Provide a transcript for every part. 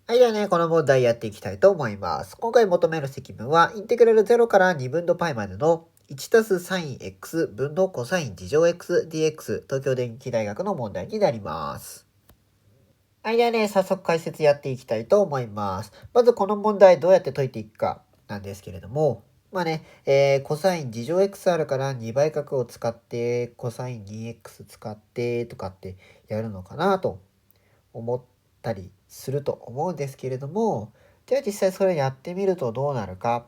はい、ではね、この問題やっていきたいと思います。今回求める積分は、インテグラル0から2分の π までの1たす sinx 分の cos 事乗 x dx 東京電機大学の問題になります。はい、ではね、早速解説やっていきたいと思います。まずこの問題どうやって解いていくかなんですけれども、まあね、cos 事乗 x あるから2倍角を使って、cos2x 使ってとかってやるのかなと思ったりすると思うんですけれども、では実際それやってみるとどうなるか、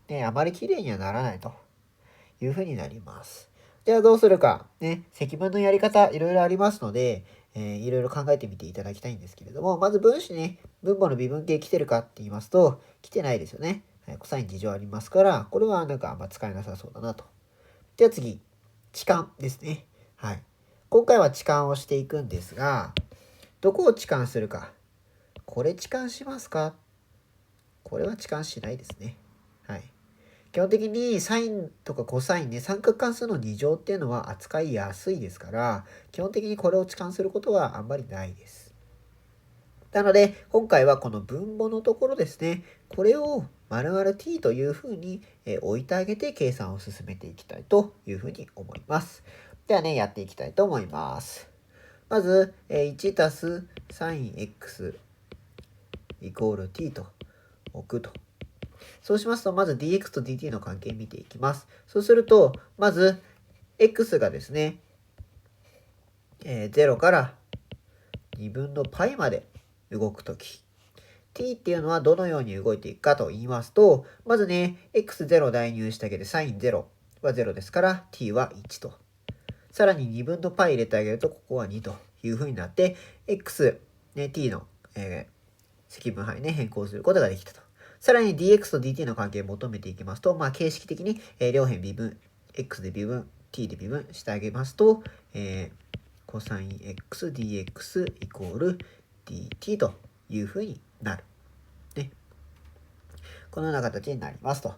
ね、あまり綺麗にはならないというふうになります。ではどうするか、ね、積分のやり方いろいろありますので、いろいろ考えてみていただきたいんですけれども、まず分子ね、分母の微分形来てるかって言いますと、来てないですよね。はい、コサイン事乗ありますから、これはなんかあんま使えなさそうだなと。では次、置換ですね。はい。今回は置換をしていくんですが、どこを置換するか。これ置換しますか？これは置換しないですね。はい。基本的にサインとかコサインね、三角関数の2乗っていうのは扱いやすいですから、基本的にこれを置換することはあんまりないです。なので、今回はこの分母のところですね、これを〇〇 t というふうに置いてあげて計算を進めていきたいというふうに思います。ではね、やっていきたいと思います。まず、1たす sinx イコール t と置くと。そうしますと、まず dx と dt の関係見ていきます。そうすると、まず、x がですね、0から2分の π まで動くとき、t っていうのはどのように動いていくかと言いますと、まずね、x0 代入してあげて、sin0 は0ですから、t は1と。さらに2分の π 入れてあげると、ここは2という風になって、x、ね、t の、積分範囲ね、変更することができたと。さらに dx と dt の関係を求めていきますと、まあ、形式的に、両辺微分、x で微分、t で微分してあげますと、cosx dx イコール dt というふうになる。ね。このような形になりますと。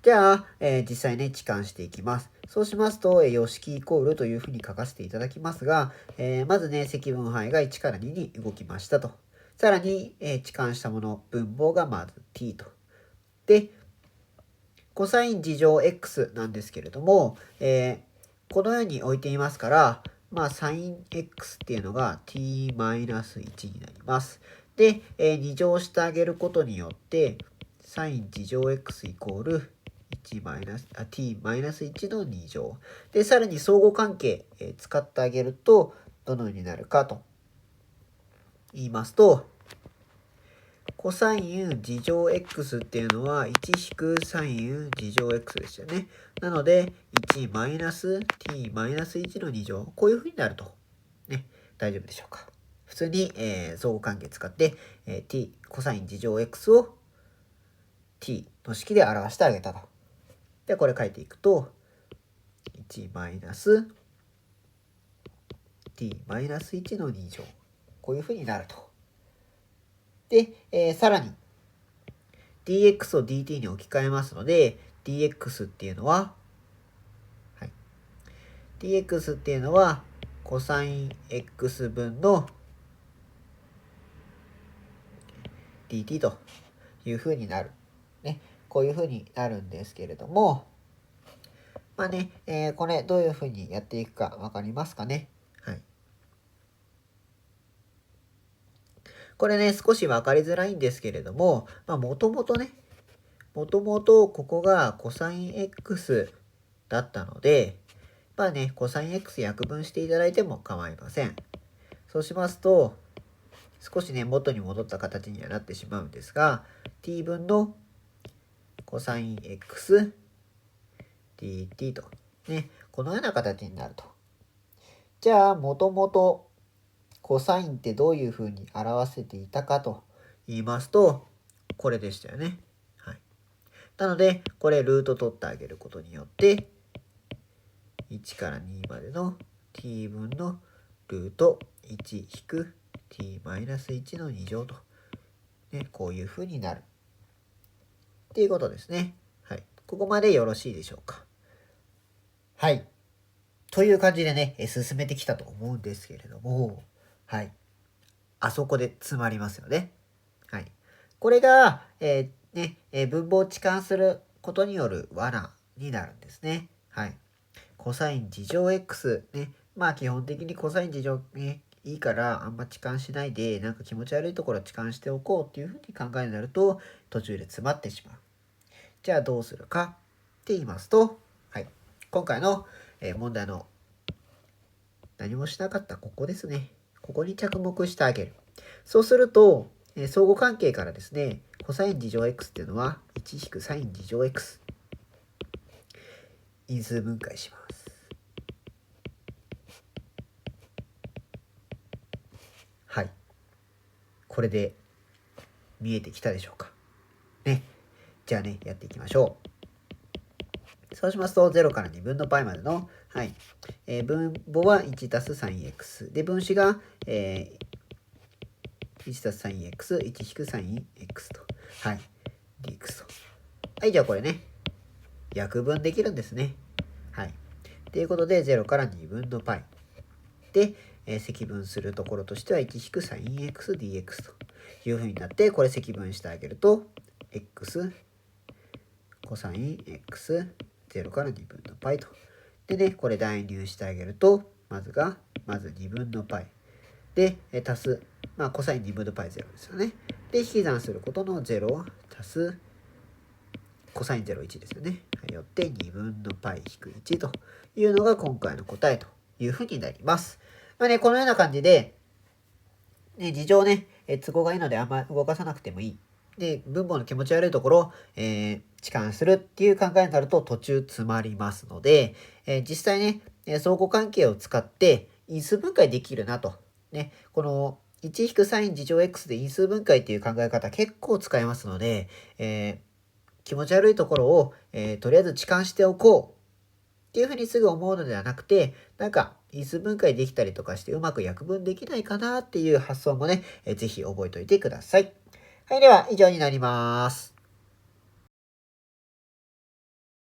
じゃあ、実際ね、置換していきます。そうしますと、様式イコールというふうに書かせていただきますが、まずね、積分範囲が1から2に動きましたと。さらに、置換したもの、分母がまず t と。で、コサイン事乗 x なんですけれども、このように置いていますから、まあ、サイン x っていうのが t-1 になります。で、2乗してあげることによって、サイン事乗 x イコールt-1 の2乗。で、さらに相互関係、使ってあげると、どのようになるかと言いますと、コサイン事乗 x っていうのは1引くサイン事乗 x ですよね。なので、1マイナス t マイナス1の2乗。こういう風になると。ね、大丈夫でしょうか。普通に、相互関係使って、t、コサイン事乗 x を t の式で表してあげたと。で、これ書いていくと、1マイナス t マイナス1の2乗。こういう風になると。で、さらに、dx を dt に置き換えますので、dx っていうのは、はい、dx っていうのは、コサイン x 分の dt というふうになる。ね、こういうふうになるんですけれども、まあね、これどういうふうにやっていくかわかりますかね。はい。これね、少しわかりづらいんですけれども、まあもともとね、もともとここがコサイン x だったので、まあね、コサイン x 約分していただいても構いません。そうしますと、少しね、元に戻った形にはなってしまうんですが、t 分のコサイン x dt と、ね、このような形になると。じゃあ、もともとコサインってどういうふうに表せていたかと言いますと、これでしたよね。はい。なので、これルート取ってあげることによって、1から2までの t 分のルート1引く t-1 の2乗と、ね、こういうふうになる。っていうことですね。はい。ここまでよろしいでしょうか。はい。という感じでね、進めてきたと思うんですけれども、はい。あそこで詰まりますよね。はい。これが、分母を置換することによる罠になるんですね。はい。コサイン事乗 x ね。まあ基本的にコサイン事乗ね、いいからあんま置換しないで、なんか気持ち悪いところは置換しておこうっていうふうに考えになると、途中で詰まってしまう。じゃあどうするかって言いますと、はい。今回の問題の何もしなかったここですね。ここに着目してあげる。そうすると、相互関係からですね、コサイン事乗 x っていうのは1サイン事乗 x。因数分解します。はい。これで見えてきたでしょうか。ね。じゃあね、やっていきましょう。そうしますと、0から2分の π までの、はい。分母は1たす sinx。で、分子が、1たす sinx、1引く sinx と。はい。dx と。はい、じゃあこれね、約分できるんですね。はい。ということで、0から2分の π。で、積分するところとしては、1引く sinx dx というふうになって、これ積分してあげると、x、コサイン x、0から2分の π と。でね、これ代入してあげると、まず2分の π。で、足す、まあ、コサイン2分の π0 ですよね。で、引き算することの0足す、コサイン01ですよね。よって2分の π 引く1というのが今回の答えというふうになります。まあね、このような感じで、ね、事情ね、都合がいいのであんま動かさなくてもいい。で、分母の気持ち悪いところを、置換するっていう考えになると途中詰まりますので、実際ね、相互関係を使って因数分解できるなと。ね、この1サイン事乗 x で因数分解っていう考え方結構使えますので、気持ち悪いところを、とりあえず置換しておこうっていうふうにすぐ思うのではなくて、なんか因数分解できたりとかしてうまく約分できないかなっていう発想もね、ぜひ覚えておいてください。はい、では以上になります。